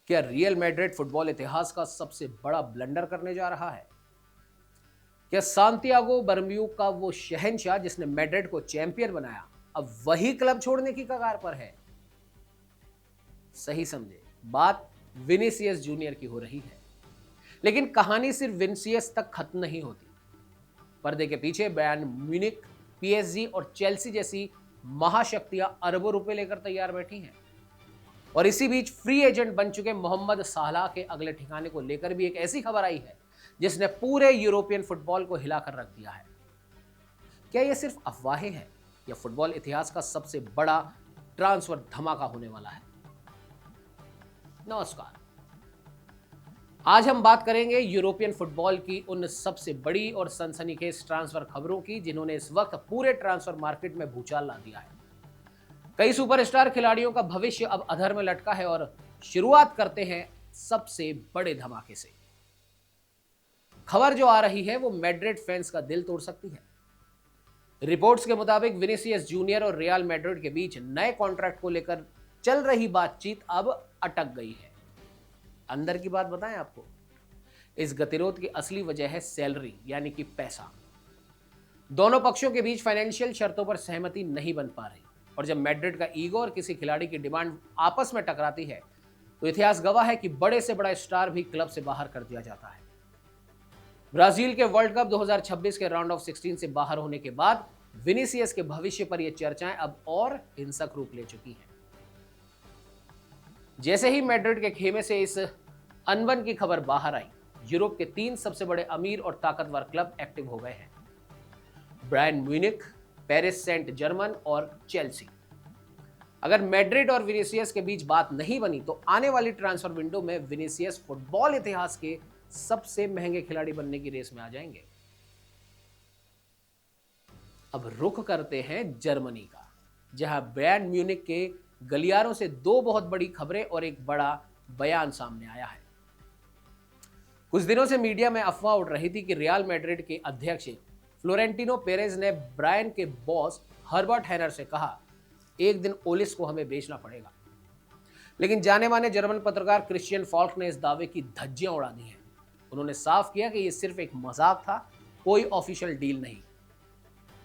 क्या real Madrid football इतिहास का सबसे बड़ा ब्लंडर करने जा रहा है? क्या सांतियागो बर्नब्यू का वो शहंशाह जिसने मैड्रिड को चैंपियन बनाया, अब वही क्लब छोड़ने की कगार पर है? सही समझे, बात विनीसियस जूनियर की हो रही है। लेकिन कहानी सिर्फ विनीसियस तक खत्म नहीं होती। पर्दे के पीछे बायर्न म्यूनिख, पीएसजी और चेल्सी जैसी महाशक्तियां अरबों रुपए लेकर तैयार बैठी हैं। और इसी बीच फ्री एजेंट बन चुके मोहम्मद सालाह के अगले ठिकाने को लेकर भी एक ऐसी खबर आई है जिसने पूरे यूरोपियन फुटबॉल को हिलाकर रख दिया है। क्या यह सिर्फ अफवाहें हैं या फुटबॉल इतिहास का सबसे बड़ा ट्रांसफर धमाका होने वाला है? नमस्कार, आज हम बात करेंगे यूरोपियन फुटबॉल की उन सबसे बड़ी और सनसनीखेज ट्रांसफर खबरों की जिन्होंने इस वक्त पूरे ट्रांसफर मार्केट में भूचाल ला दिया है। कई सुपरस्टार खिलाड़ियों का भविष्य अब अधर में लटका है और शुरुआत करते हैं सबसे बड़े धमाके से। खबर जो आ रही है वो मैड्रिड फैंस का दिल तोड़ सकती है। रिपोर्ट्स के मुताबिक विनीसियस जूनियर और रियल मैड्रिड के बीच नए कॉन्ट्रैक्ट को लेकर चल रही बातचीत अब अटक गई है। अंदर की बात बताएं आपको, इस गतिरोध की असली वजह है सैलरी यानी कि पैसा। दोनों पक्षों के बीच फाइनेंशियल शर्तों पर सहमति नहीं बन पा रही और जब मैड्रिड का ईगो और किसी खिलाड़ी की डिमांड आपस में टकराती है तो इतिहास गवाह है कि बड़े से बड़ा स्टार भी क्लब से बाहर कर दिया जाता है। ब्राजील के वर्ल्ड कप 2026 के राउंड ऑफ 16 से बाहर होने के बाद विनीसियस के भविष्य पर यह चर्चाएं अब और हिंसक रूप ले चुकी हैं। जैसे ही मैड्रिड के खेमे से इस अनबन की खबर बाहर आई, यूरोप के 3 सबसे बड़े अमीर और ताकतवर क्लब एक्टिव हो गए हैं: Bayern Munich, Paris Saint Germain और चेल्सी। अगर मैड्रिड और विनीसियस के बीच बात नहीं बनी तो आने वाली ट्रांसफर विंडो में विनीसियस फुटबॉल इतिहास के सबसे महंगे खिलाड़ी बनने की रेस में आ जाएंगे। अब रुख करते हैं जर्मनी का, जहां बायर्न म्यूनिख के गलियारों से 2 बहुत बड़ी खबरें और एक बड़ा बयान सामने आया है। कुछ दिनों से मीडिया में अफवाह उड़ रही थी कि रियल मैड्रिड के अध्यक्ष फ्लोरेंटिनो पेरेज ने ब्रायन के बॉस हर्बर्ट हेनर से कहा, एक दिन ओलिस को हमें बेचना पड़ेगा। लेकिन जाने माने जर्मन पत्रकार क्रिश्चियन फॉल्क ने इस दावे की धज्जियां उड़ा दी हैं। उन्होंने साफ किया कि यह सिर्फ एक मजाक था, कोई ऑफिशियल डील नहीं।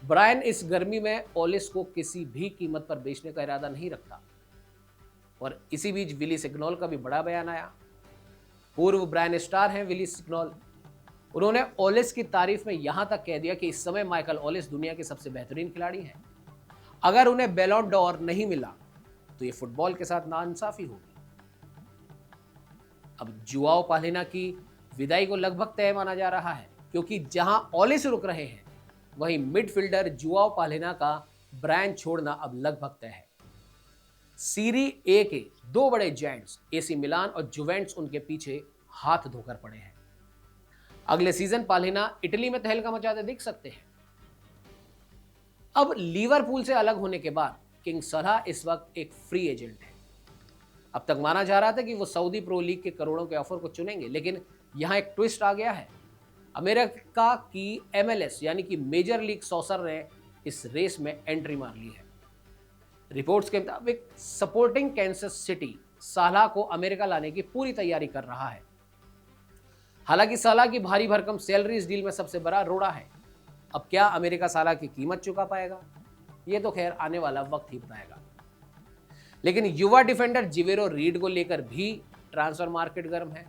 ब्रायन इस गर्मी में ओलिस को किसी भी कीमत पर बेचने का इरादा नहीं रखता। और इसी बीच विली सिग्नोल का भी बड़ा बयान आया। पूर्व ब्रायन स्टार हैं विली सिग्नोल। उन्होंने ओलिस की तारीफ में यहां तक कह दिया कि इस समय माइकल ओलिस दुनिया के सबसे बेहतरीन खिलाड़ी हैं। अगर उन्हें बैलोन डोर नहीं मिला तो ये फुटबॉल के साथ नाइंसाफी होगी। अब जुआओ पालेना की विदाई को लगभग तय माना जा रहा है, क्योंकि जहां ओलिस रुक रहे हैं वहीं मिडफील्डर जुआओ पालेना का ब्रायन छोड़ना अब लगभग तय है। सीरी ए के 2 बड़े जायंट्स एसी मिलान और जुवेंट्स उनके पीछे हाथ धोकर पड़े हैं। अगले सीजन पालेना इटली में तहलका मचाते दिख सकते हैं। अब लिवरपूल से अलग होने के बाद किंग सलाह इस वक्त एक फ्री एजेंट है। अब तक माना जा रहा था कि वो सऊदी प्रो लीग के करोड़ों के ऑफर को चुनेंगे, लेकिन यहां एक ट्विस्ट आ गया है। अमेरिका की MLS यानी कि मेजर लीग सॉकर ने इस रेस में एंट्री मार ली है। रिपोर्ट्स के मुताबिक सपोर्टिंग कैंसस सिटी सालाह को अमेरिका लाने की पूरी तैयारी कर रहा है। हालांकि सालाह की भारी भरकम सैलरी इस डील में सबसे बड़ा रोड़ा है। अब क्या अमेरिका सालाह की कीमत चुका पाएगा, ये तो खैर आने वाला वक्त ही बताएगा। लेकिन युवा डिफेंडर जिवेरो रीड को लेकर भी ट्रांसफर मार्केट गर्म है।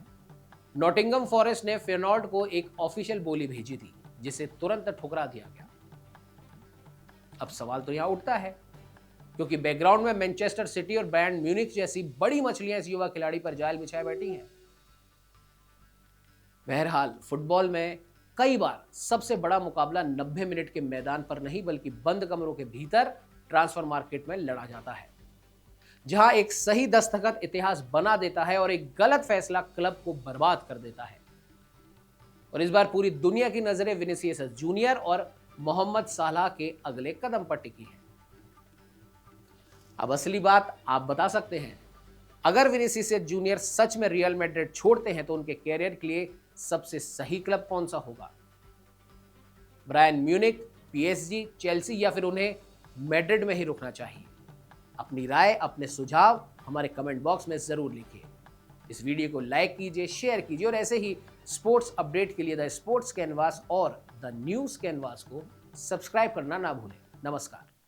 नॉटिंगम फॉरेस्ट ने फेनॉर्ड को एक ऑफिशियल बोली भेजी थी, जिसे तुरंत ठुकरा दिया गया। अब सवाल तो यहां उठता है, क्योंकि बैकग्राउंड में मैनचेस्टर सिटी और बायर्न म्यूनिख जैसी बड़ी मछलियां इस युवा खिलाड़ी पर जाल बिछाए बैठी हैं। बहरहाल फुटबॉल में कई बार सबसे बड़ा मुकाबला 90 मिनट के मैदान पर नहीं बल्कि बंद कमरों के भीतर ट्रांसफर मार्केट में लड़ा जाता है, जहां एक सही दस्तखत इतिहास बना देता है और एक गलत फैसला क्लब को बर्बाद कर देता है। और इस बार पूरी दुनिया की नजरें विनीसियस जूनियर और मोहम्मद सालाह के अगले कदम पर टिकी है। अब असली बात आप बता सकते हैं, अगर विनीसियस जूनियर सच में रियल मैड्रिड छोड़ते हैं तो उनके कैरियर के लिए सबसे सही क्लब कौन सा होगा? बायर्न म्यूनिख, पीएसजी, चेल्सी या फिर उन्हें मैड्रिड में ही रुकना चाहिए? अपनी राय, अपने सुझाव हमारे कमेंट बॉक्स में जरूर लिखिए। इस वीडियो को लाइक कीजिए, शेयर कीजिए और ऐसे ही स्पोर्ट्स अपडेट के लिए द स्पोर्ट्स कैनवास और द न्यूज़ कैनवास को सब्सक्राइब करना ना भूलें। नमस्कार।